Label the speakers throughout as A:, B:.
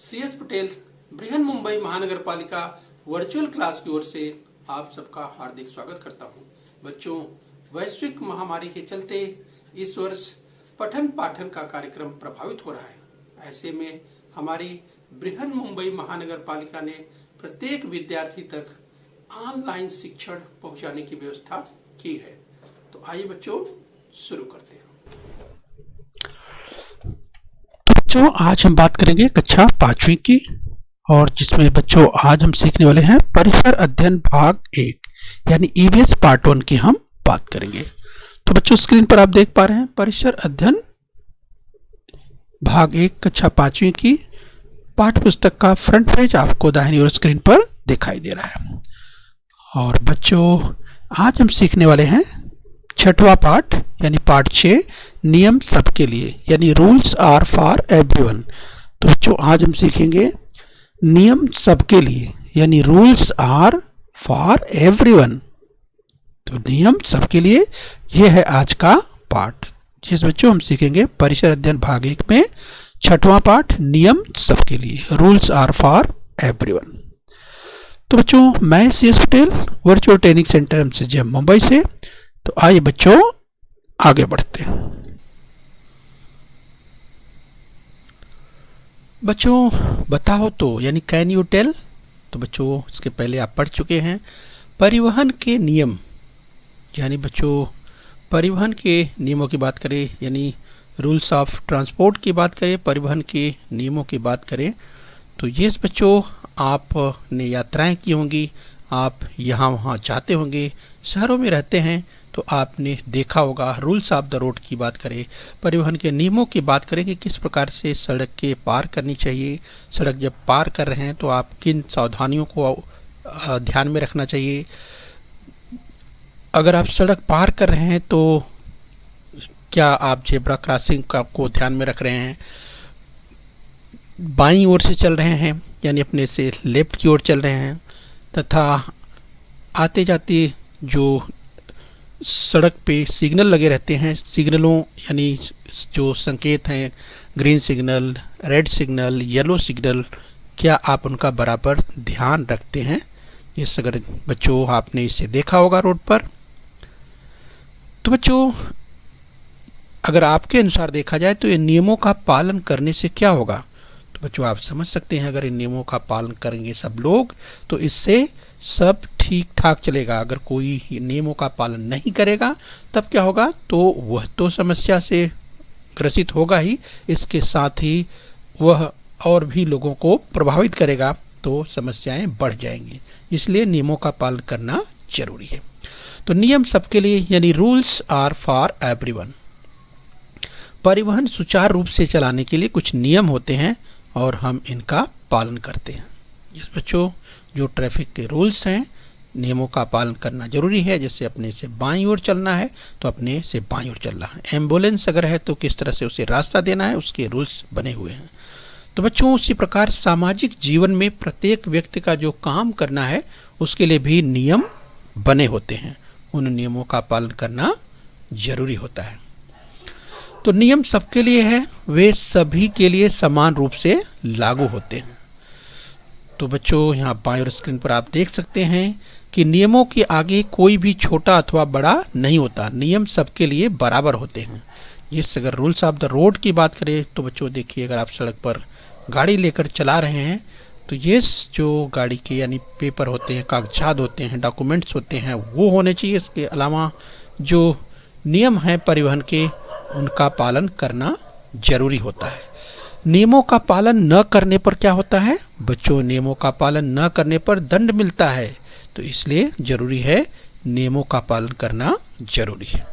A: CS Patel Brihan Mumbai महानगर पालिका virtual class की ओर से आप सबका हार्दिक स्वागत करता हूं। बच्चों, वैश्विक महामारी के चलते इस वर्ष पठन पाठन का कार्यक्रम प्रभावित हो रहा है। ऐसे में हमारी बृहन मुंबई महानगर पालिका ने प्रत्येक विद्यार्थी तक ऑनलाइन शिक्षण पहुंचाने की व्यवस्था की है। तो आइए बच्चों शुरू करते हैं।
B: बच्चों, आज हम बात करेंगे कक्षा 5वीं की, और जिसमें बच्चों आज हम सीखने वाले हैं परिसर अध्ययन भाग 1 यानी EVS पार्ट 1 की हम बात करेंगे। तो बच्चों, स्क्रीन पर आप देख पा रहे हैं परिसर अध्ययन भाग 1 कक्षा 5वीं की पाठ्य पुस्तक का फ्रंट पेज आपको दाहिनी ओर स्क्रीन पर दिखाई दे रहा है। और बच्चों, आज हम सीखने वाले हैं 6वां पाठ यानी पार्ट 6 नियम सबके लिए यानी रूल्स आर फॉर एवरीवन। तो बच्चों, आज हम सीखेंगे नियम सबके लिए यानी रूल्स आर फॉर एवरीवन। तो नियम सबके लिए यह है आज का पाठ, जिस बच्चों हम सीखेंगे परिसर अध्ययन भाग 1 में 6वां पाठ नियम सबके लिए रूल्स आर फॉर एवरीवन। तो बच्चों, मैं CS Patel virtual training centre MCGM Mumbai से। तो आइए बच्चों आगे बढ़ते हैं। बच्चों, बताओ तो यानी कैन यू टेल। तो बच्चों, इसके पहले आप पढ़ चुके हैं परिवहन के नियम, यानी बच्चों परिवहन के नियमों की बात करें यानी रूल्स ऑफ ट्रांसपोर्ट की बात करें, परिवहन के नियमों की बात करें तो ये बच्चों आपने यात्राएं की होंगी, आप यहाँ वहाँ जाते होंगे, शहरों में रहते हैं तो आपने देखा होगा। रूल्स ऑफ द रोड की बात करें, परिवहन के नियमों की बात करें कि किस प्रकार से सड़क के पार करनी चाहिए, सड़क जब पार कर रहे हैं तो आप किन सावधानियों को ध्यान में रखना चाहिए, अगर आप सड़क पार कर रहे हैं तो क्या आप जेब्रा क्रॉसिंग को ध्यान में रख रहे हैं, बाईं ओर से चल रहे हैं यानी अपने से लेफ्ट की ओर चल रहे हैं, तथा आते जाते जो सड़क पे सिग्नल लगे रहते हैं, सिग्नलों यानी जो संकेत हैं green signal, red signal, yellow signal, क्या आप उनका बराबर ध्यान रखते हैं। इस अगर बच्चों आपने इसे देखा होगा रोड पर। तो बच्चों, अगर आपके अनुसार देखा जाए तो इन नियमों का पालन करने से क्या होगा। तो बच्चों, आप समझ सकते हैं अगर इन नियमों का पालन करेंगे सब लोग तो इससे सब ठीक ठाक चलेगा। अगर कोई नियमों का पालन नहीं करेगा तब क्या होगा, तो वह तो समस्या से ग्रसित होगा ही, इसके साथ ही वह और भी लोगों को प्रभावित करेगा तो समस्याएं बढ़ जाएंगी। इसलिए नियमों का पालन करना जरूरी है। तो नियम सबके लिए यानी रूल्स आर फॉर एवरीवन। परिवहन सुचारू रूप से चलाने के लिए कुछ नियम होते हैं और हम इनका पालन करते हैं। इस बच्चों, जो ट्रैफिक के रूल्स हैं, नियमों का पालन करना जरूरी है। जैसे अपने से बाईं ओर चलना है तो अपने से बाईं ओर चलना है, एम्बुलेंस अगर है तो किस तरह से उसे रास्ता देना है, उसके रूल्स बने हुए हैं। तो बच्चों, उसी प्रकार सामाजिक जीवन में प्रत्येक व्यक्ति का जो काम करना है उसके लिए भी नियम बने होते हैं, उन नियमों का पालन करना जरूरी होता है। तो नियम सबके लिए है, वे सभी के लिए समान रूप से लागू होते हैं। तो बच्चों, यहाँ बाईं ओर स्क्रीन पर आप देख सकते हैं कि नियमों के आगे कोई भी छोटा अथवा बड़ा नहीं होता, नियम सबके लिए बराबर होते हैं। जिस अगर रूल्स ऑफ द रोड की बात करें तो बच्चों देखिए, अगर आप सड़क पर गाड़ी लेकर चला रहे हैं तो ये जो गाड़ी के यानी पेपर होते हैं, कागजात होते हैं, डॉक्यूमेंट्स होते हैं, वो होने चाहिए। इसके अलावा जो नियम हैं परिवहन के उनका पालन करना जरूरी होता है। नियमों का पालन न करने पर क्या होता है बच्चों, नियमों का पालन न करने पर दंड मिलता है। तो इसलिए जरूरी है नियमों का पालन करना जरूरी है।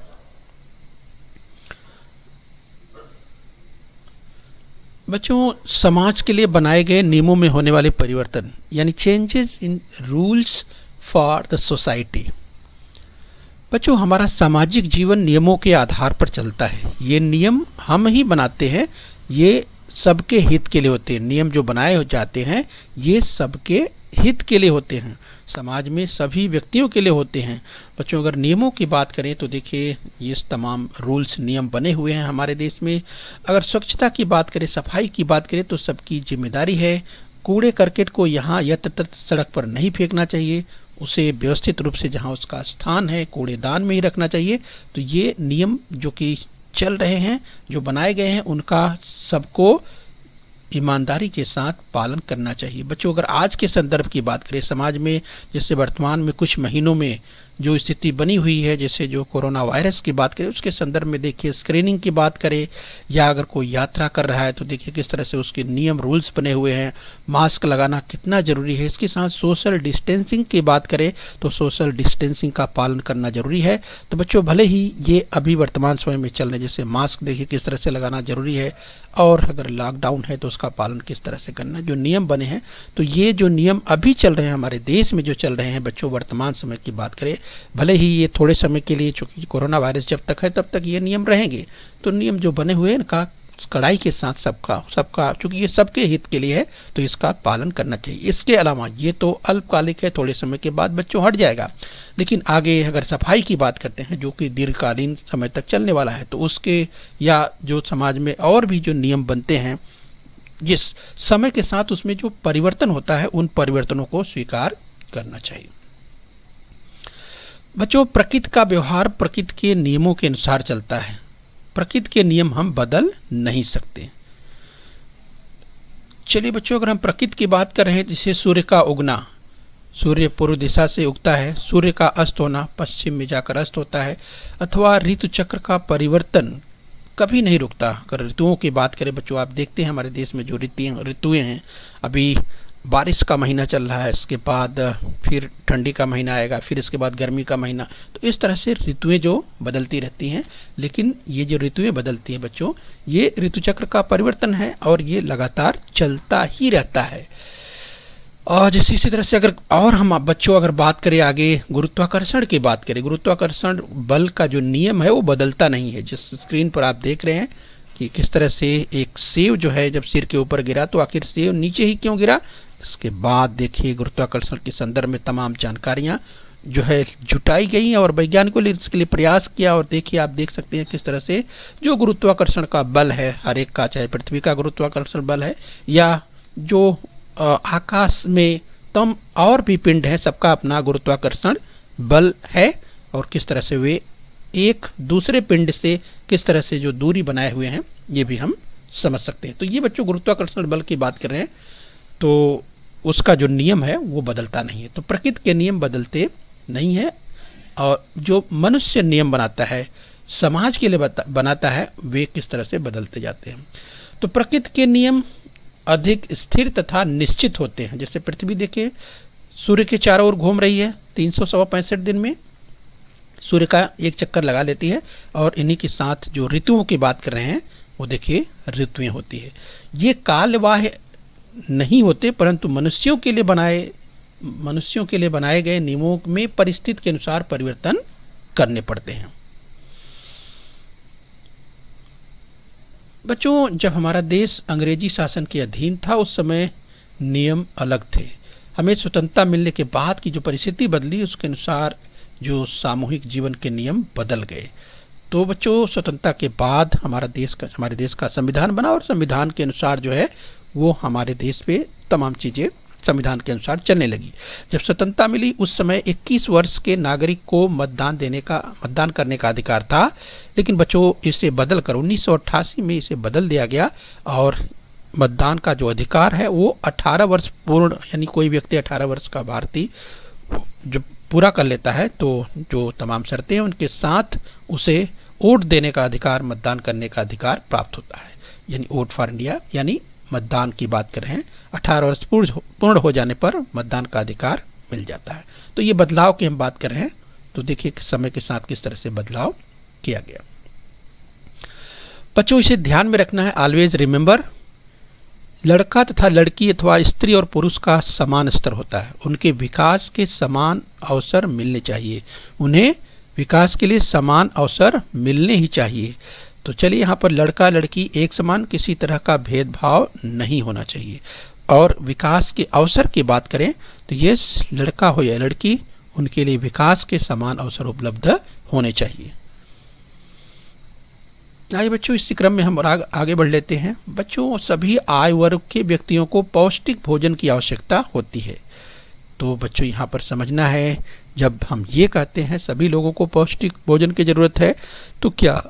B: बच्चों, समाज के लिए बनाए गए नियमों में होने वाले परिवर्तन यानी changes in rules for the society. बच्चों, हमारा सामाजिक जीवन नियमों के आधार पर चलता है। ये नियम हम ही बनाते हैं, ये सबके हित के लिए होते हैं। नियम जो बनाए जाते हैं ये सबके हित के लिए होते हैं। समाज में सभी व्यक्तियों के लिए होते हैं। बच्चों अगर नियमों की बात करें तो देखिए ये तमाम रूल्स नियम बने हुए हैं हमारे देश में। अगर स्वच्छता की बात करें, सफाई की बात करें तो सबकी जिम्मेदारी है। कूड़े करकट को यहाँ यत्र तत्र सड़क पर नहीं फेंकना चाहिए, उसे व्यवस्थित रूप से जहाँ उसका स्थान है कूड़ेदान में ही रखना चाहिए। तो ये नियम जो कि चल रहे हैं, जो बनाए गए हैं, उनका सबको ईमानदारी के साथ पालन करना चाहिए। बच्चों अगर आज के संदर्भ की बात करें, समाज में जैसे वर्तमान में कुछ महीनों में जो स्थिति बनी हुई है, जैसे जो कोरोना वायरस की बात करें उसके संदर्भ में देखिए, स्क्रीनिंग की बात करें या अगर कोई यात्रा कर रहा है तो देखिए किस तरह से उसके नियम रूल्स बने हुए हैं। मास्क लगाना कितना ज़रूरी है। इसके साथ सोशल डिस्टेंसिंग की बात करें तो सोशल डिस्टेंसिंग का पालन करना ज़रूरी है। तो बच्चों भले ही ये अभी वर्तमान समय में चल रहे, जैसे मास्क देखिए किस तरह से लगाना ज़रूरी है, और अगर लॉकडाउन है तो उसका पालन किस तरह से करना, जो नियम बने हैं। तो ये जो नियम अभी चल रहे हैं हमारे देश में, जो चल रहे हैं बच्चों वर्तमान समय की बात करें, भले ही ये थोड़े समय के लिए, चूँकि कोरोना वायरस जब तक है तब तक ये नियम रहेंगे, तो नियम जो बने हुए हैं इनका कड़ाई के साथ सबका चूँकि ये सबके हित के लिए है तो इसका पालन करना चाहिए। इसके अलावा ये तो अल्पकालिक है, थोड़े समय के बाद बच्चों हट जाएगा, लेकिन आगे अगर सफाई की बात करते हैं जो कि दीर्घकालीन समय तक चलने वाला है, तो उसके या जो समाज में और भी जो नियम बनते हैं, जिस समय के साथ उसमें जो परिवर्तन होता है उन परिवर्तनों को स्वीकार करना चाहिए। बच्चों प्रकृति का व्यवहार प्रकृति के नियमों के अनुसार चलता है। प्रकृति के नियम हम बदल नहीं सकते। चलिए बच्चों अगर हम प्रकृति की बात कर रहे हैं, जैसे सूर्य का उगना, सूर्य पूर्व दिशा से उगता है, सूर्य का अस्त होना पश्चिम में जाकर अस्त होता है, अथवा ऋतु चक्र का परिवर्तन कभी नहीं रुकता। अगर ऋतुओं की बात करें बच्चों, आप देखते हैं हमारे देश में जो ऋतुएं हैं, अभी बारिश का महीना चल रहा है, इसके बाद फिर ठंडी का महीना आएगा, फिर इसके बाद गर्मी का महीना, तो इस तरह से ऋतुएं जो बदलती रहती हैं। लेकिन ये जो ऋतुएं बदलती हैं बच्चों, ये ऋतु चक्र का परिवर्तन है और ये लगातार चलता ही रहता है। और जैसे इसी तरह से अगर और हम बच्चों अगर बात करें आगे गुरुत्वाकर्षण की बात करें, गुरुत्वाकर्षण बल का जो नियम है वो बदलता नहीं है। जिस स्क्रीन पर आप देख रहे हैं कि किस तरह से एक सेब जो है जब सिर के ऊपर गिरा तो आखिर सेब नीचे ही क्यों गिरा। इसके बाद देखिए गुरुत्वाकर्षण के संदर्भ में तमाम जानकारियाँ जो है जुटाई गई और वैज्ञानिकों ने इसके लिए प्रयास किया। और देखिए आप देख सकते हैं किस तरह से जो गुरुत्वाकर्षण का बल है हर एक का, चाहे पृथ्वी का गुरुत्वाकर्षण बल है या जो आकाश में तम और भी पिंड हैं, सबका अपना गुरुत्वाकर्षण बल है और किस तरह से वे एक दूसरे पिंड से किस तरह से जो दूरी बनाए हुए हैं ये भी हम समझ सकते हैं। तो ये बच्चों गुरुत्वाकर्षण बल की बात कर रहे हैं, तो उसका जो नियम है वो बदलता नहीं है। तो प्रकृति के नियम बदलते नहीं है और जो मनुष्य नियम बनाता है, समाज के लिए बनाता है, वे किस तरह से बदलते जाते हैं। तो प्रकृति के नियम अधिक स्थिर तथा निश्चित होते हैं। जैसे पृथ्वी देखिए सूर्य के चारों ओर घूम रही है, 365 दिन में सूर्य का एक चक्कर लगा लेती है, और इन्हीं के साथ जो ऋतुओं की बात कर रहे हैं वो देखिए ऋतुएं होती है। ये कालवाह नहीं होते, परंतु मनुष्यों के लिए बनाए गए नियमों में परिस्थिति के अनुसार परिवर्तन करने पड़ते हैं। बच्चों जब हमारा देश अंग्रेजी शासन के अधीन था उस समय नियम अलग थे। हमें स्वतंत्रता मिलने के बाद की जो परिस्थिति बदली उसके अनुसार जो सामूहिक जीवन के नियम बदल गए। तो बच्चों स्वतंत्रता के बाद हमारे देश का संविधान बना और संविधान के अनुसार जो है वो हमारे देश पे तमाम चीज़ें संविधान के अनुसार चलने लगी। जब स्वतंत्रता मिली उस समय 21 वर्ष के नागरिक को मतदान करने का अधिकार था, लेकिन बच्चों इसे बदल कर 1988 में इसे बदल दिया गया और मतदान का जो अधिकार है वो 18 वर्ष पूर्ण, यानी कोई व्यक्ति 18 वर्ष का भारतीय जब पूरा कर लेता है तो जो तमाम शर्तें हैं उनके साथ उसे वोट देने का अधिकार, मतदान करने का अधिकार प्राप्त होता है। यानी वोट फॉर इंडिया, यानी मतदान की बात कर रहे हैं, 18 वर्ष पूर्ण हो जाने पर मतदान का अधिकार मिल जाता है। तो ये बदलाव की हम बात कर रहे हैं, तो देखिए समय के साथ किस तरह से बदलाव किया गया। बच्चों इसे ध्यान में रखना है, ऑलवेज रिमेंबर, लड़का तथा लड़की अथवा स्त्री और पुरुष का समान स्तर होता है, उनके विकास के समान अवसर मिलने चाहिए, उन्हें विकास के लिए समान अवसर मिलने ही चाहिए। तो चलिए यहाँ पर लड़का लड़की एक समान, किसी तरह का भेदभाव नहीं होना चाहिए। और विकास के अवसर की बात करें तो ये लड़का हो या लड़की, उनके लिए विकास के समान अवसर उपलब्ध होने चाहिए। आइए बच्चों, इसी क्रम में हम आगे बढ़ लेते हैं। बच्चों, सभी आय वर्ग के व्यक्तियों को पौष्टिक भोजन की आवश्यकता होती है। तो बच्चों यहाँ पर समझना है, जब हम ये कहते हैं सभी लोगों को पौष्टिक भोजन की ज़रूरत है, तो क्या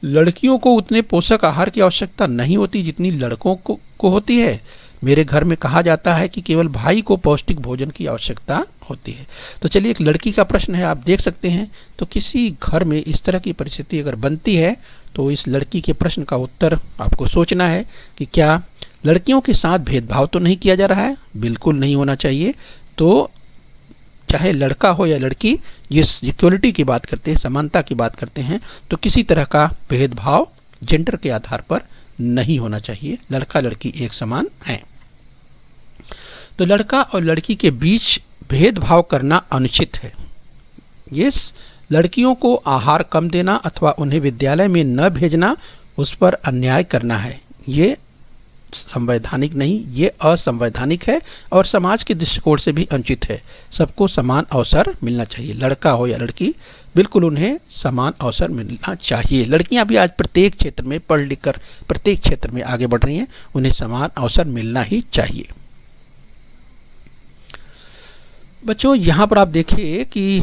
B: लड़कियों को उतने पोषक आहार की आवश्यकता नहीं होती जितनी लड़कों को होती है? मेरे घर में कहा जाता है कि केवल भाई को पौष्टिक भोजन की आवश्यकता होती है। तो चलिए, एक लड़की का प्रश्न है, आप देख सकते हैं। तो किसी घर में इस तरह की परिस्थिति अगर बनती है तो इस लड़की के प्रश्न का उत्तर आपको सोचना है कि क्या लड़कियों के साथ भेदभाव तो नहीं किया जा रहा है? बिल्कुल नहीं होना चाहिए। तो चाहे लड़का हो या लड़की, जिस इक्वलिटी की बात करते हैं, समानता की बात करते हैं, तो किसी तरह का भेदभाव जेंडर के आधार पर नहीं होना चाहिए। लड़का लड़की एक समान हैं। तो लड़का और लड़की के बीच भेदभाव करना अनुचित है। ये लड़कियों को आहार कम देना अथवा उन्हें विद्यालय में न भेजना उस पर अन्याय करना है। ये संवैधानिक नहीं, ये असंवैधानिक है और समाज के दृष्टिकोण से भी अनुचित है। सबको समान अवसर मिलना चाहिए, लड़का हो या लड़की, बिल्कुल उन्हें समान अवसर मिलना चाहिए। लड़कियां भी आज प्रत्येक क्षेत्र में पढ़ लिख कर प्रत्येक क्षेत्र में आगे बढ़ रही हैं, उन्हें समान अवसर मिलना ही चाहिए। बच्चों, यहाँ पर आप देखिए कि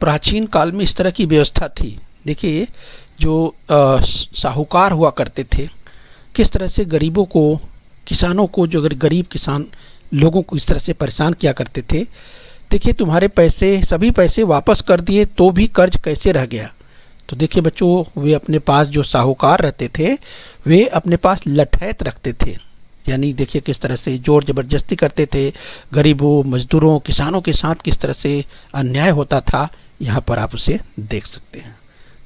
B: प्राचीन काल में इस तरह की व्यवस्था थी। देखिए, जो साहूकार हुआ करते थे, किस तरह से गरीबों को, किसानों को, जो गरीब किसान लोगों को इस तरह से परेशान किया करते थे। देखिए, तुम्हारे पैसे, सभी पैसे वापस कर दिए तो भी कर्ज कैसे रह गया? तो देखिए बच्चों, वे अपने पास, जो साहूकार रहते थे, वे अपने पास लठैत रखते थे। यानी देखिए किस तरह से जोर ज़बरदस्ती करते थे। गरीबों, मजदूरों, किसानों के साथ किस तरह से अन्याय होता था, यहाँ पर आप उसे देख सकते हैं।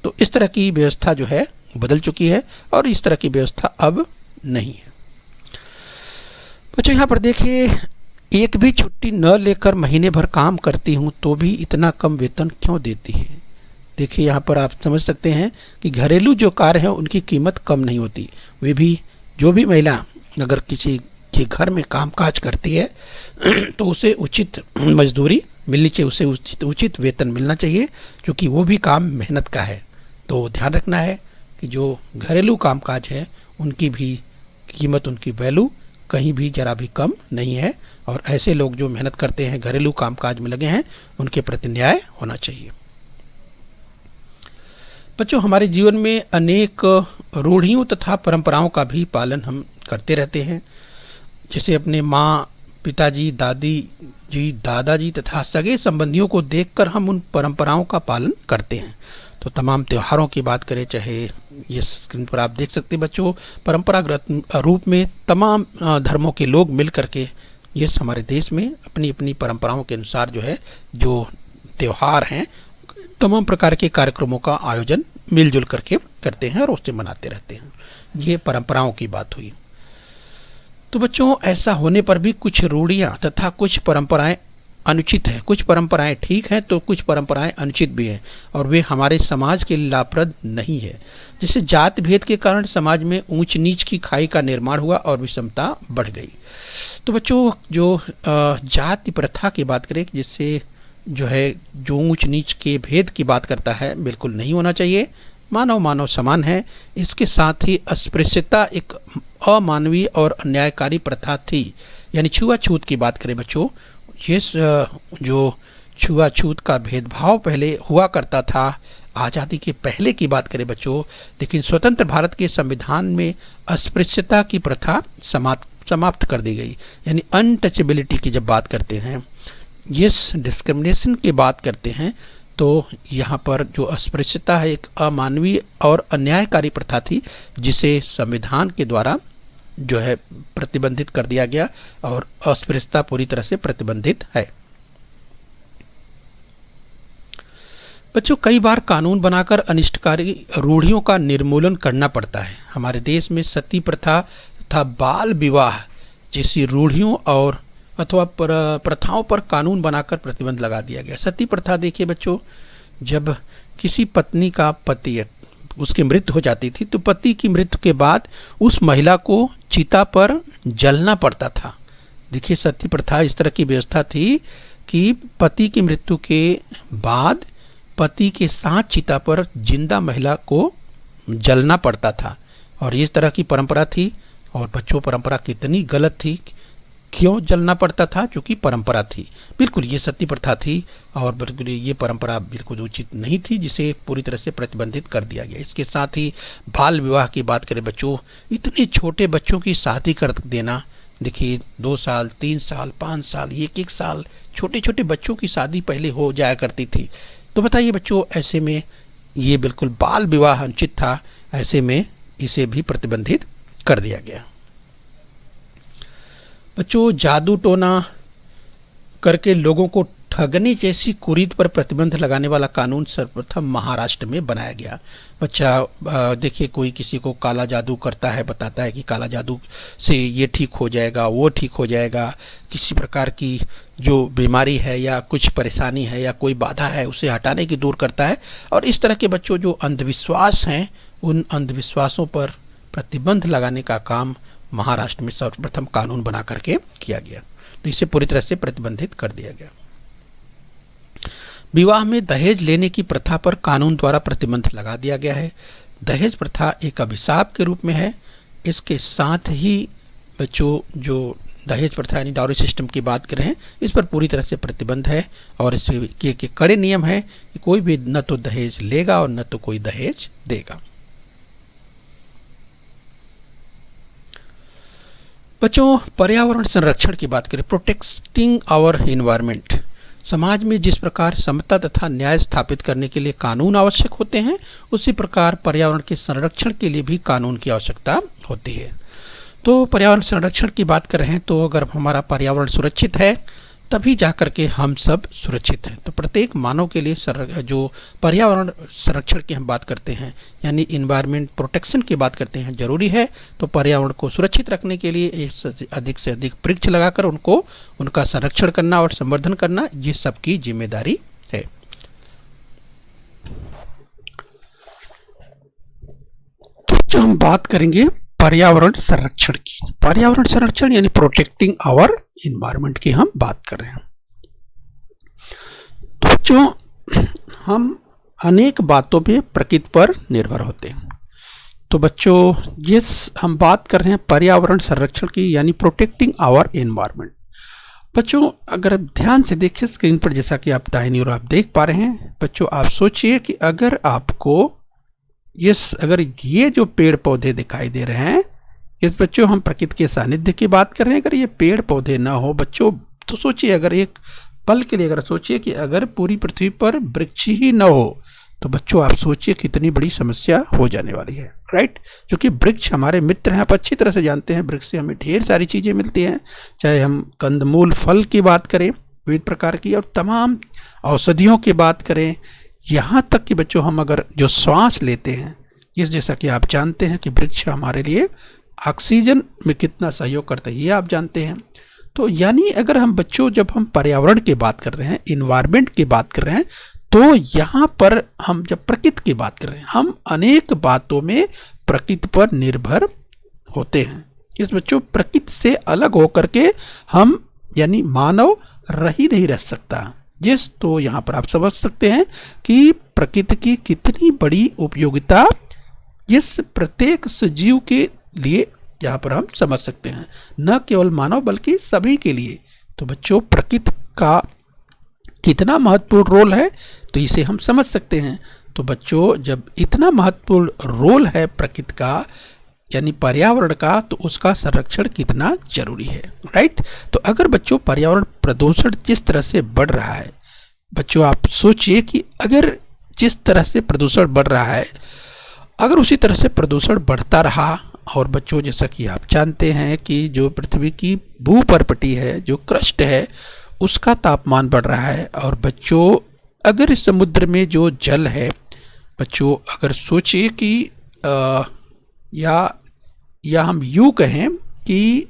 B: तो इस तरह की व्यवस्था जो है बदल चुकी है और इस तरह की व्यवस्था अब नहीं है। बच्चों, यहाँ पर देखिए, एक भी छुट्टी न लेकर महीने भर काम करती हूँ तो भी इतना कम वेतन क्यों देती है? देखिए, यहाँ पर आप समझ सकते हैं कि घरेलू जो कार्य हैं उनकी कीमत कम नहीं होती। वे भी, जो भी महिला अगर किसी के घर में कामकाज करती है तो उसे उचित मजदूरी मिलनी चाहिए, उसे उचित वेतन मिलना चाहिए, क्योंकि वो भी काम मेहनत का है। तो ध्यान रखना है कि जो घरेलू कामकाज है उनकी भी कीमत, उनकी वैल्यू कहीं भी जरा भी कम नहीं है और ऐसे लोग जो मेहनत करते हैं, घरेलू कामकाज में लगे हैं, उनके प्रति न्याय होना चाहिए। बच्चों, हमारे जीवन में अनेक रूढ़ियों तथा परंपराओं का भी पालन हम करते रहते हैं। जैसे अपने माँ, पिताजी, दादी जी, दादाजी तथा सगे संबंधियों को देखकर हम उन परंपराओं का पालन करते हैं। तो तमाम त्योहारों की बात करें, चाहे ये स्क्रीन पर आप देख सकते हैं बच्चों, परंपरागत रूप में तमाम धर्मों के लोग मिल करके ये हमारे देश में अपनी अपनी परंपराओं के अनुसार जो है, जो त्यौहार हैं, तमाम प्रकार के कार्यक्रमों का आयोजन मिलजुल करके करते हैं और उससे मनाते रहते हैं। ये परंपराओं की बात हुई। तो बच्चों, ऐसा होने पर भी कुछ रूढ़ियाँ तथा कुछ परंपराएं अनुचित हैं। कुछ परंपराएं ठीक हैं तो कुछ परंपराएं अनुचित भी हैं और वे हमारे समाज के लिए लाभप्रद नहीं है। जैसे जाति भेद के कारण समाज में ऊंच नीच की खाई का निर्माण हुआ और विषमता बढ़ गई। तो बच्चों, जो जाति प्रथा की बात करें, जिससे जो है, जो ऊंच नीच के भेद की बात करता है, बिल्कुल नहीं होना चाहिए। मानव मानव समान है। इसके साथ ही अस्पृश्यता एक अमानवीय और अन्यायकारी प्रथा थी। यानी छुआछूत की बात करें बच्चों, ये जो छुआछूत का भेदभाव पहले हुआ करता था, आज़ादी के पहले की बात करें बच्चों, लेकिन स्वतंत्र भारत के संविधान में अस्पृश्यता की प्रथा समाप्त कर दी गई। यानी अनटचेबिलिटी की जब बात करते हैं, यस डिस्क्रिमिनेशन की बात करते हैं, तो यहाँ पर जो अस्पृश्यता है एक अमानवीय और अन्यायकारी प्रथा थी, जिसे संविधान के द्वारा जो है प्रतिबंधित कर दिया गया और अस्पृश्यता पूरी तरह से प्रतिबंधित है। बच्चों, कई बार कानून बनाकर अनिष्टकारी रूढ़ियों का निर्मूलन करना पड़ता है। हमारे देश में सती प्रथा तथा बाल विवाह जैसी रूढ़ियों और अथवा प्रथाओं पर कानून बनाकर प्रतिबंध लगा दिया गया। सती प्रथा देखिए बच्चों, जब किसी पत्नी का पति उसकी मृत्यु हो जाती थी तो पति की मृत्यु के बाद उस महिला को चिता पर जलना पड़ता था। देखिए, सती प्रथा इस तरह की व्यवस्था थी कि पति की मृत्यु के बाद पति के साथ चिता पर जिंदा महिला को जलना पड़ता था और इस तरह की परंपरा थी। और बच्चों, परंपरा कितनी गलत थी, क्यों जलना पड़ता था? क्योंकि परंपरा थी। बिल्कुल ये सती प्रथा थी और बिल्कुल ये परंपरा बिल्कुल उचित नहीं थी, जिसे पूरी तरह से प्रतिबंधित कर दिया गया। इसके साथ ही बाल विवाह की बात करें बच्चों, इतने छोटे बच्चों की शादी कर देना, देखिए 2 साल 3 साल 5 साल 1 साल छोटे छोटे बच्चों की शादी पहले हो जाया करती थी। तो बताइए बच्चों, ऐसे में ये बिल्कुल बाल विवाह अनुचित था, ऐसे में इसे भी प्रतिबंधित कर दिया गया। बच्चों, जादू टोना करके लोगों को ठगने जैसी कुरीति पर प्रतिबंध लगाने वाला कानून सर्वप्रथम महाराष्ट्र में बनाया गया। बच्चा देखिए, कोई किसी को काला जादू करता है, बताता है कि काला जादू से ये ठीक हो जाएगा, वो ठीक हो जाएगा, किसी प्रकार की जो बीमारी है या कुछ परेशानी है या कोई बाधा है उसे हटाने की दूर करता है। और इस तरह के बच्चों जो अंधविश्वास हैं, उन अंधविश्वासों पर प्रतिबंध लगाने का काम महाराष्ट्र में सर्वप्रथम कानून बना करके किया गया। तो इसे पूरी तरह से प्रतिबंधित कर दिया गया। विवाह में दहेज लेने की प्रथा पर कानून द्वारा प्रतिबंध लगा दिया गया है। दहेज प्रथा एक अभिशाप के रूप में है। इसके साथ ही बच्चों, जो दहेज प्रथा यानी डाउरी सिस्टम की बात कर रहे हैं, इस पर पूरी तरह से प्रतिबंध है और इसके के कड़े नियम है कि कोई भी न तो दहेज लेगा और न तो कोई दहेज देगा। बच्चों, पर्यावरण संरक्षण की बात करें, प्रोटेक्टिंग आवर एनवायरनमेंट। समाज में जिस प्रकार समता तथा न्याय स्थापित करने के लिए कानून आवश्यक होते हैं, उसी प्रकार पर्यावरण के संरक्षण के लिए भी कानून की आवश्यकता होती है। तो पर्यावरण संरक्षण की बात कर रहे हैं, तो अगर हमारा पर्यावरण सुरक्षित है तभी जाकर के हम सब सुरक्षित हैं। तो प्रत्येक मानव के लिए जो पर्यावरण संरक्षण की हम बात करते हैं यानी इन्वायरमेंट प्रोटेक्शन की बात करते हैं, जरूरी है। तो पर्यावरण को सुरक्षित रखने के लिए एक से अधिक वृक्ष लगाकर उनका संरक्षण करना और संवर्धन करना, ये सबकी जिम्मेदारी है। तो जो हम बात करेंगे पर्यावरण संरक्षण की, पर्यावरण संरक्षण यानी प्रोटेक्टिंग आवर इन्वायरमेंट की हम बात कर रहे हैं। तो जो हम अनेक बातों पे प्रकृति पर निर्भर होते हैं। तो बच्चों, जिस हम बात कर रहे हैं पर्यावरण संरक्षण की यानी प्रोटेक्टिंग आवर एनवायरनमेंट। बच्चों, अगर आप ध्यान से देखें स्क्रीन पर, जैसा कि आप दाहिनी ओर आप देख पा रहे हैं, बच्चों आप सोचिए कि अगर आपको अगर ये जो पेड़ पौधे दिखाई दे रहे हैं, इस बच्चों हम प्रकृति के सानिध्य की बात कर रहे हैं, अगर ये पेड़ पौधे ना हो बच्चों, तो सोचिए, अगर एक पल के लिए अगर सोचिए कि अगर पूरी पृथ्वी पर वृक्ष ही न हो, तो बच्चों आप सोचिए कितनी बड़ी समस्या हो जाने वाली है, राइट। क्योंकि वृक्ष हमारे मित्र हैं, आप अच्छी तरह से जानते हैं, वृक्ष से हमें ढेर सारी चीज़ें मिलती हैं, चाहे हम कंदमूल फल की बात करें विविध प्रकार की, और तमाम औषधियों की बात करें, यहाँ तक कि बच्चों हम अगर जो श्वास लेते हैं, इस जैसा कि आप जानते हैं कि वृक्ष हमारे लिए ऑक्सीजन में कितना सहयोग करता है, ये आप जानते हैं। तो यानी अगर हम बच्चों जब हम पर्यावरण की बात कर रहे हैं, इन्वायरमेंट की बात कर रहे हैं, तो यहाँ पर हम जब प्रकृति की बात कर रहे हैं, हम अनेक बातों में प्रकृति पर निर्भर होते हैं। इस बच्चों प्रकृति से अलग होकर के हम यानी मानव रह ही नहीं रह सकता। यस, तो यहाँ पर आप समझ सकते हैं कि प्रकृति की कितनी बड़ी उपयोगिता इस प्रत्येक सजीव के लिए यहाँ पर हम समझ सकते हैं, न केवल मानव बल्कि सभी के लिए। तो बच्चों प्रकृति का कितना महत्वपूर्ण रोल है, तो इसे हम समझ सकते हैं। तो बच्चों जब इतना महत्वपूर्ण रोल है प्रकृति का यानी पर्यावरण का, तो उसका संरक्षण कितना जरूरी है, राइट। तो अगर बच्चों पर्यावरण प्रदूषण जिस तरह से बढ़ रहा है, बच्चों आप सोचिए कि अगर जिस तरह से प्रदूषण बढ़ रहा है, अगर उसी तरह से प्रदूषण बढ़ता रहा, और बच्चों जैसा कि आप जानते हैं कि जो पृथ्वी की भूपर्पटी है, जो क्रस्ट है, उसका तापमान बढ़ रहा है, और बच्चों अगर इस समुद्र में जो जल है, बच्चों अगर सोचिए कि या हम यूँ कहें कि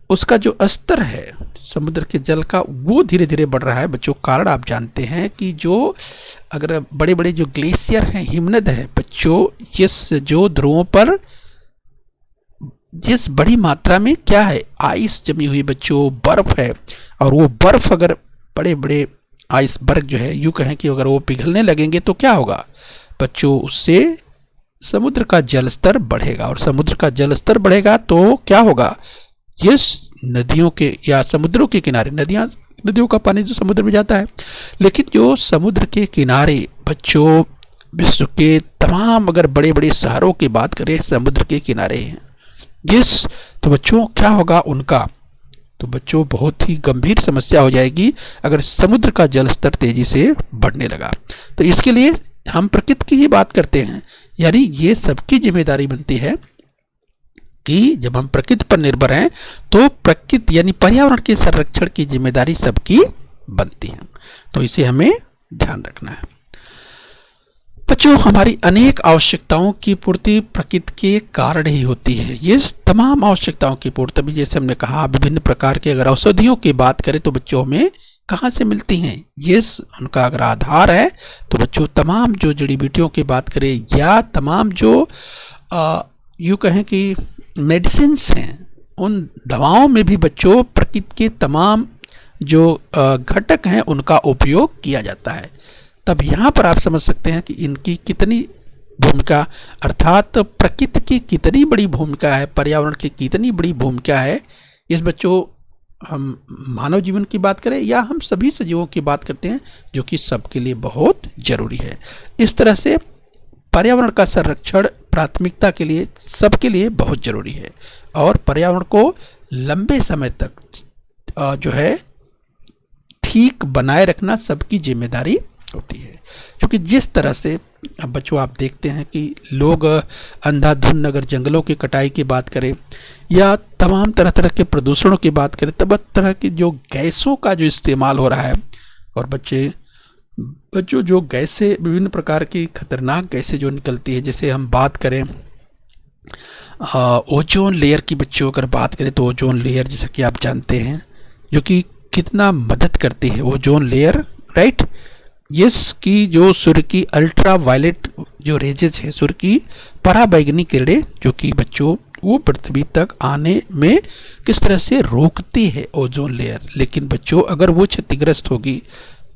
B: उसका जो स्तर है समुद्र के जल का वो धीरे धीरे बढ़ रहा है बच्चों। कारण आप जानते हैं कि जो अगर बड़े बड़े जो ग्लेशियर हैं, हिमनद हैं बच्चों, जिस जो ध्रुवों पर जिस बड़ी मात्रा में क्या है आइस जमी हुई बच्चों, बर्फ है, और वो बर्फ अगर बड़े बड़े आइसबर्ग जो है यूं कहें कि अगर वो पिघलने लगेंगे तो क्या होगा बच्चों, उससे समुद्र का जल स्तर बढ़ेगा, और समुद्र का जल स्तर बढ़ेगा तो क्या होगा, ये नदियों के या समुद्रों के किनारे, नदियों का पानी जो समुद्र में जाता है, लेकिन जो समुद्र के किनारे बच्चों विश्व के तमाम अगर बड़े बड़े शहरों की बात करें समुद्र के किनारे हैं जिस, तो बच्चों क्या होगा उनका, तो बच्चों बहुत ही गंभीर समस्या हो जाएगी अगर समुद्र का जल स्तर तेजी से बढ़ने लगा। तो इसके लिए हम प्रकृति की ही बात करते हैं, यानी ये सबकी जिम्मेदारी बनती है कि जब हम प्रकृति पर निर्भर हैं तो प्रकृति यानी पर्यावरण के संरक्षण की जिम्मेदारी सबकी बनती है। तो इसे हमें ध्यान रखना है बच्चों। हमारी अनेक आवश्यकताओं की पूर्ति प्रकृति के कारण ही होती है। ये तमाम आवश्यकताओं की पूर्ति, अभी जैसे हमने कहा विभिन्न प्रकार के अगर औषधियों की बात करें तो बच्चों हमें कहाँ से मिलती हैं, ये उनका अगर आधार है तो बच्चों तमाम जो जड़ी बूटियों की बात करें या तमाम जो यूँ कहें कि मेडिसिन्स हैं, उन दवाओं में भी बच्चों प्रकृति के तमाम जो घटक हैं उनका उपयोग किया जाता है। तब यहाँ पर आप समझ सकते हैं कि इनकी कितनी भूमिका, अर्थात प्रकृति की कितनी बड़ी भूमिका है, पर्यावरण की कितनी बड़ी भूमिका है। इस बच्चों हम मानव जीवन की बात करें या हम सभी सजीवों की बात करते हैं जो कि सबके लिए बहुत जरूरी है। इस तरह से पर्यावरण का संरक्षण प्राथमिकता के लिए सबके लिए बहुत जरूरी है, और पर्यावरण को लंबे समय तक जो है ठीक बनाए रखना सबकी जिम्मेदारी होती है। क्योंकि जिस तरह से अब बच्चों आप देखते हैं कि लोग अंधाधुंध अगर जंगलों की कटाई की बात करें या तमाम तरह तरह के प्रदूषणों की बात करें, तब तरह की जो गैसों का जो इस्तेमाल हो रहा है, और बच्चों जो गैसें विभिन्न प्रकार की खतरनाक गैसें जो निकलती है, जैसे हम बात करें ओजोन लेयर की, बच्चों अगर बात करें तो ओजोन लेयर जैसा कि आप जानते हैं जो कि कितना मदद करती है ओजोन लेयर, राइट। इसकी जो सूर्य की अल्ट्रा वायलेट जो रेजेस है, सूर्य की पराबैंगनी किरणें जो कि बच्चों वो पृथ्वी तक आने में किस तरह से रोकती है ओजोन लेयर। लेकिन बच्चों अगर वो क्षतिग्रस्त होगी,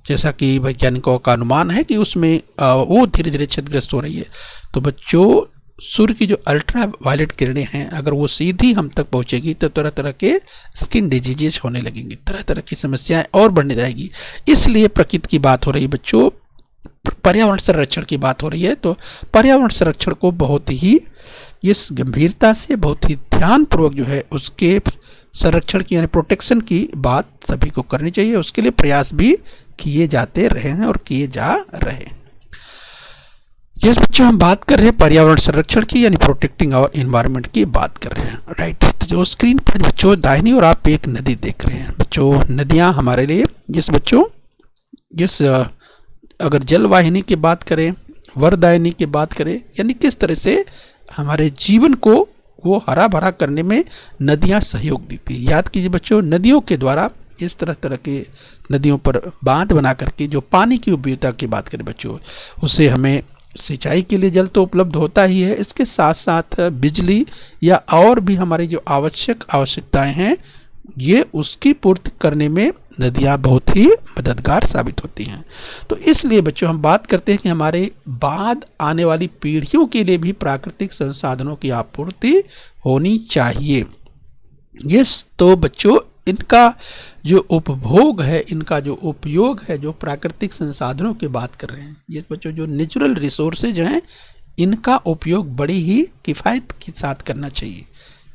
B: जैसा कि वैज्ञानिकों का अनुमान है कि उसमें वो धीरे धीरे क्षतिग्रस्त हो रही है, तो बच्चों सूर्य की जो अल्ट्रा वायलेट किरणें हैं अगर वो सीधी हम तक पहुंचेगी तो तरह तरह के स्किन डिजीजेस होने लगेंगी, तरह तरह की समस्याएं और बढ़ने जाएगी। इसलिए प्रकृति की बात हो रही है बच्चों, पर्यावरण संरक्षण की बात हो रही है, तो पर्यावरण संरक्षण को बहुत ही इस गंभीरता से बहुत ही ध्यानपूर्वक जो है उसके संरक्षण की यानी प्रोटेक्शन की बात सभी को करनी चाहिए। उसके लिए प्रयास भी किए जाते रहे हैं और किए जा रहे हैं। ये बच्चों हम बात कर रहे हैं पर्यावरण संरक्षण की यानी प्रोटेक्टिंग आवर एनवायरनमेंट की बात कर रहे हैं, राइट। तो जो स्क्रीन पर बच्चों दाहिनी और आप एक नदी देख रहे हैं बच्चों, नदियां हमारे लिए जिस अगर जल वाहिनी की बात करें, वरदायिनी की बात करें, यानी किस तरह से हमारे जीवन को वो हरा भरा करने में नदियां सहयोग देती है। याद कीजिए बच्चों, नदियों के द्वारा इस तरह तरह के नदियों पर बांध बना करके जो पानी की उपयोगिता की बात करें बच्चों, उससे हमें सिंचाई के लिए जल तो उपलब्ध होता ही है, इसके साथ साथ बिजली या और भी हमारी जो आवश्यकताएं हैं ये उसकी पूर्ति करने में नदियां बहुत ही मददगार साबित होती हैं। तो इसलिए बच्चों हम बात करते हैं कि हमारे बाद आने वाली पीढ़ियों के लिए भी प्राकृतिक संसाधनों की आपूर्ति होनी चाहिए। यस, तो बच्चों इनका जो उपभोग है, इनका जो उपयोग है, जो प्राकृतिक संसाधनों की बात कर रहे हैं, ये बच्चों जो नेचुरल रिसोर्सेज हैं इनका उपयोग बड़ी ही किफ़ायत के साथ करना चाहिए।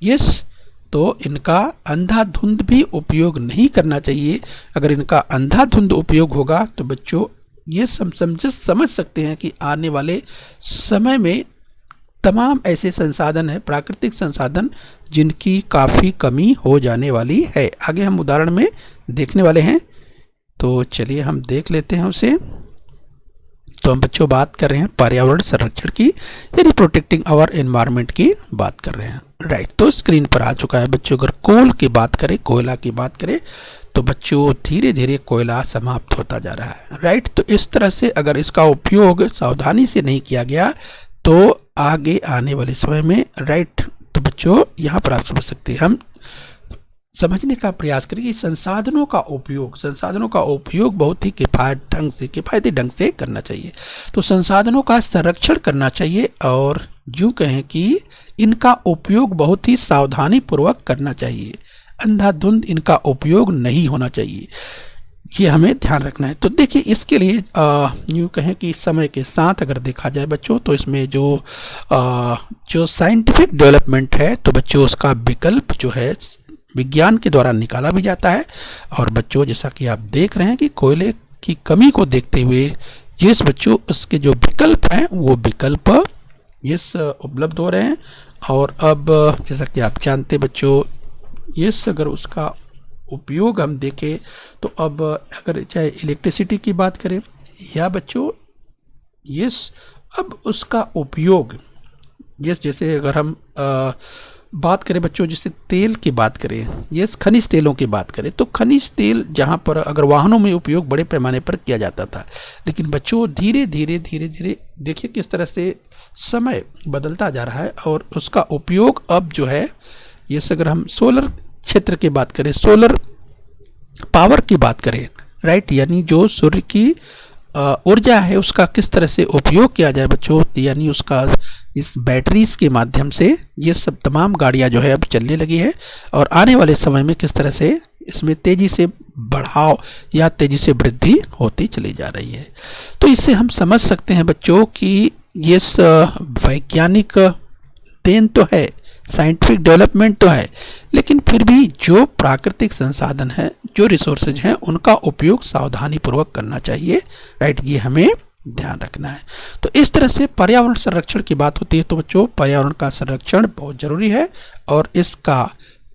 B: यस, तो इनका अंधाधुंध भी उपयोग नहीं करना चाहिए। अगर इनका अंधाधुंध उपयोग होगा तो बच्चों ये समझ सकते हैं कि आने वाले समय में तमाम ऐसे संसाधन हैं, प्राकृतिक संसाधन, जिनकी काफ़ी कमी हो जाने वाली है। आगे हम उदाहरण में देखने वाले हैं, तो चलिए हम देख लेते हैं उसे। तो हम बच्चों बात कर रहे हैं पर्यावरण संरक्षण की, यानी प्रोटेक्टिंग आवर एनवायरनमेंट की बात कर रहे हैं। राइट, तो स्क्रीन पर आ चुका है बच्चों। अगर कोल की बात करें, कोयला की बात करें, तो बच्चों धीरे धीरे कोयला समाप्त होता जा रहा है। राइट, तो इस तरह से अगर इसका उपयोग सावधानी से नहीं किया गया तो आगे आने वाले समय में, राइट, तो बच्चों यहाँ पर आप समझ सकते हैं, हम समझने का प्रयास करें कि संसाधनों का उपयोग बहुत ही किफायती ढंग से करना चाहिए। तो संसाधनों का संरक्षण करना चाहिए और यूँ कहें कि इनका उपयोग बहुत ही सावधानी पूर्वक करना चाहिए। अंधाधुंध इनका उपयोग नहीं होना चाहिए, ये हमें ध्यान रखना है। तो देखिए, इसके लिए यूँ कहें कि समय के साथ अगर देखा जाए बच्चों, तो इसमें जो साइंटिफिक डेवलपमेंट है, तो बच्चों उसका विकल्प जो है विज्ञान के द्वारा निकाला भी जाता है। और बच्चों जैसा कि आप देख रहे हैं कि कोयले की कमी को देखते हुए यस बच्चों उसके जो विकल्प हैं वो विकल्प यस उपलब्ध हो रहे हैं। और अब जैसा कि आप जानते बच्चों, यस अगर उसका उपयोग हम देखें तो अब अगर चाहे इलेक्ट्रिसिटी की बात करें या बच्चों यस अब उसका उपयोग यस, जैसे अगर हम बात करें बच्चों, जैसे तेल की बात करें, यस खनिज तेलों की बात करें, तो खनिज तेल जहाँ पर अगर वाहनों में उपयोग बड़े पैमाने पर किया जाता था, लेकिन बच्चों धीरे धीरे देखिए किस तरह से समय बदलता जा रहा है और उसका उपयोग अब जो है, यस अगर हम सोलर क्षेत्र की बात करें, सोलर पावर की बात करें, राइट, यानी जो सूर्य की ऊर्जा है उसका किस तरह से उपयोग किया जाए बच्चों, यानी उसका इस बैटरीज के माध्यम से ये सब तमाम गाड़ियां जो है अब चलने लगी है। और आने वाले समय में किस तरह से इसमें तेजी से बढ़ाव या तेजी से वृद्धि होती चली जा रही है। तो इससे हम समझ सकते हैं बच्चों कि ये वैज्ञानिक देन तो है, साइंटिफिक डेवलपमेंट तो है, लेकिन फिर भी जो प्राकृतिक संसाधन है, जो रिसोर्सेज हैं, उनका उपयोग सावधानी पूर्वक करना चाहिए। राइट, ये हमें ध्यान रखना है। तो इस तरह से पर्यावरण संरक्षण की बात होती है तो बच्चों पर्यावरण का संरक्षण बहुत जरूरी है और इसका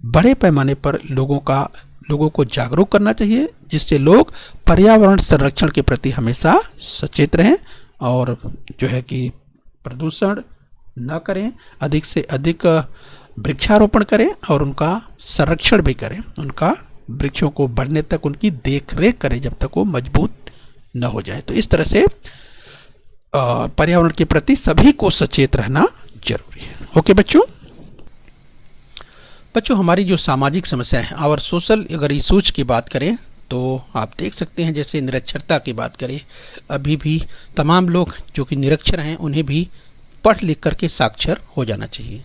B: बड़े पैमाने पर लोगों को जागरूक करना चाहिए, जिससे लोग पर्यावरण संरक्षण के प्रति हमेशा सचेत रहें और जो है कि प्रदूषण न करें, अधिक से अधिक वृक्षारोपण करें और उनका संरक्षण भी करें, उनका वृक्षों को बढ़ने तक उनकी देख रेख करें जब तक वो मजबूत न हो जाए। तो इस तरह से पर्यावरण के प्रति सभी को सचेत रहना जरूरी है। ओके बच्चों, हमारी जो सामाजिक समस्या है और सोशल अगर इशूज की बात करें तो आप देख सकते हैं, जैसे निरक्षरता की बात करें, अभी भी तमाम लोग जो कि निरक्षर हैं उन्हें भी पढ़ लिख करके साक्षर हो जाना चाहिए।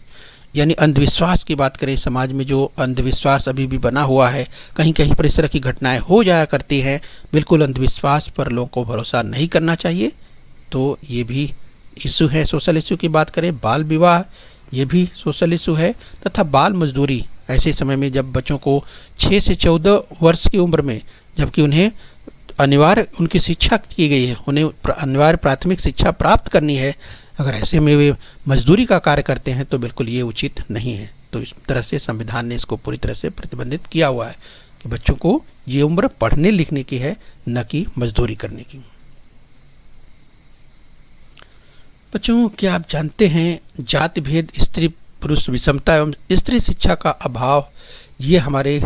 B: यानी अंधविश्वास की बात करें, समाज में जो अंधविश्वास अभी भी बना हुआ है, कहीं कहीं पर इस तरह की घटनाएं हो जाया करती हैं, बिल्कुल अंधविश्वास पर लोगों को भरोसा नहीं करना चाहिए। तो ये भी इशू है। सोशल इशू की बात करें, बाल विवाह ये भी सोशल इशू है, तथा बाल मजदूरी ऐसे समय में जब बच्चों को 6 से 14 वर्ष की उम्र में, जबकि उन्हें अनिवार्य उनकी शिक्षा की गई है, उन्हें अनिवार्य प्राथमिक शिक्षा प्राप्त करनी है, अगर ऐसे में वे मजदूरी का कार्य करते हैं तो बिल्कुल ये उचित नहीं है। तो इस तरह से संविधान ने इसको पूरी तरह से प्रतिबंधित किया हुआ है कि बच्चों को ये उम्र पढ़ने लिखने की है, न कि मजदूरी करने की। बच्चों क्या आप जानते हैं, जाति भेद, स्त्री पुरुष विषमता एवं स्त्री शिक्षा का अभाव ये हमारे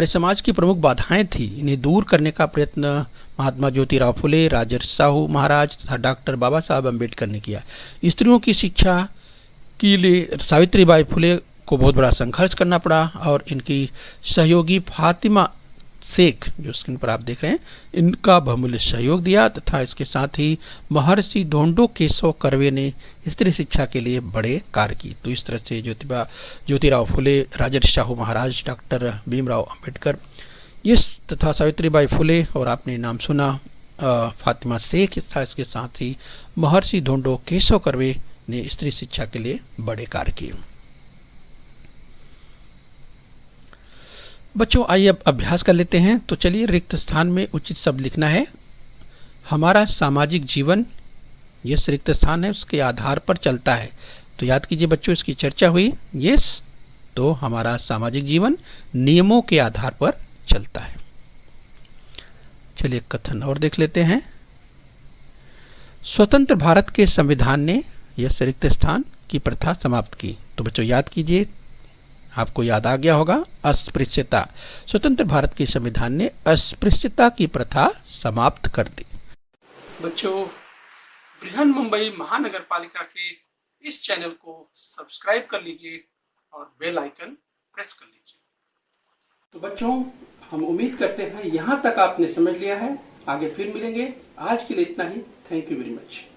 B: समाज की प्रमुख बाधाएं थी। इन्हें दूर करने का प्रयत्न महात्मा ज्योतिराव फुले, राजर्षि शाहू महाराज तथा डॉक्टर बाबा साहब अम्बेडकर ने किया। स्त्रियों की शिक्षा के लिए सावित्रीबाई फुले को बहुत बड़ा संघर्ष करना पड़ा और इनकी सहयोगी फातिमा शेख, जो स्क्रीन पर आप देख रहे हैं, इनका बहुमूल्य सहयोग दिया, तथा इसके साथ ही महर्षि धोंडो केशव कर्वे ने स्त्री शिक्षा के लिए बड़े कार्य किए। तो इस तरह से ज्योतिराव फुले, राजर्षि शाहू महाराज, डॉक्टर भीमराव अंबेडकर तथा सावित्रीबाई फुले, और आपने नाम सुना फातिमा शेख था, इसके साथ ही महर्षि धोंडो केशव कर्वे ने स्त्री शिक्षा के लिए बड़े कार्य किए। बच्चों आइए अब अभ्यास कर लेते हैं। तो चलिए, रिक्त स्थान में उचित शब्द लिखना है। हमारा सामाजिक जीवन, यस रिक्त स्थान है, उसके आधार पर चलता है। तो याद कीजिए बच्चों, इसकी चर्चा हुई। यस, तो हमारा सामाजिक जीवन नियमों के आधार पर चलता है। चलिए कथन और देख लेते हैं। स्वतंत्र भारत के संविधान ने यह रिक्त स्थान की प्रथा समाप्त की। तो बच्चों याद कीजिए, आपको याद आ गया होगा, अस्पृश्यता। स्वतंत्र भारत के संविधान ने अस्पृश्यता की प्रथा समाप्त कर दी।
A: बच्चों, बृहन मुंबई महानगर पालिका के इस चैनल को सब्सक्राइब कर लीजिए और बेल आइकन प्रेस कर लीजिए। तो बच्चों, हम उम्मीद करते हैं यहाँ तक आपने समझ लिया है। आगे फिर मिलेंगे। आज के लिए इतना ही। Thank you very much.